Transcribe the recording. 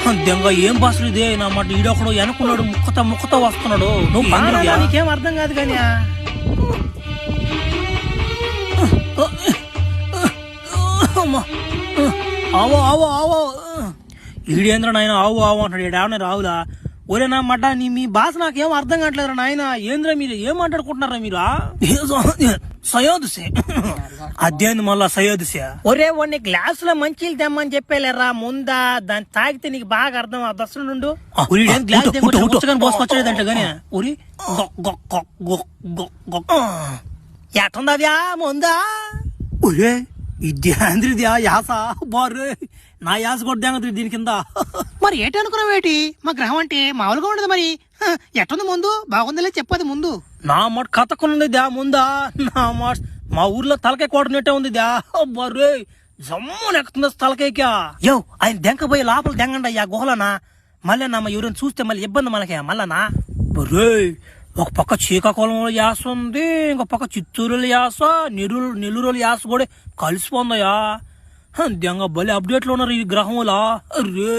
అంతేగా ఏం భాషలు ఇదే నా మాట ఈడొకడు వెనుకున్నాడు ముక్కతో వస్తున్నాడు. నువ్వు నీకేం అర్థం కాదు కానీ ఆవో ఆవో ఆవో ఈడేంద్ర నాయన ఆవు ఆవు అంటాడు. ఈడేమన్నా రావులా? ఒరే నా మడ్డ మీ భాష నాకేం అర్థం కావట్లేదు నాయన. ఏంద్ర మీరు ఏం మాట్లాడుకుంటున్నారా మీరు? సయోదశే అదేంది మళ్ళా సయోదశ? ఒరే వాడిని గ్లాసులో మంచిలు తెమ్మని చెప్పేలేరా ముందా. దాన్ని తాగితే నీకు బాగా అర్థం దశ నుండు. గ్లాస్ పోసుకొచ్చలేదంట గానీ ఉరి ఎట్టుందవ్యా ముందా? ఒరే ఇదేంద్రిద్యా యాస బారు నా యాస కొద్ది దీని కింద. మరి ఏంటి అనుకున్నావేటి? మా గ్రహం అంటే మామూలుగా ఉండదు. మరి ఎట్టుంది ముందు? బాగుందిలే చెప్పది ముందు. నా మాట కథకున్నది దా ముందా. నా మాట మా ఊర్లో తలకాయ కోటనట్టే ఉంది దా. బర్రే జమ్మున ఎక్కుతుంది తలకాయకా. యో ఆయన దెంకపోయి లోపల దెంగండి అయ్యా గుహలనా. మళ్ళీ నా ఎవరైనా చూస్తే మళ్ళీ ఇబ్బంది మనకే మళ్ళనా. బర్రే ఒక పక్క శ్రీకాకుళంలో యాస ఉంది, ఇంకో పక్క చిత్తూరులో యాస, నెల్లూరు యాస కూడా కలిసిపోందయ్యా. దెంగ బలి అప్డేట్లో ఉన్నారు ఈ గ్రహంలా. అర్రే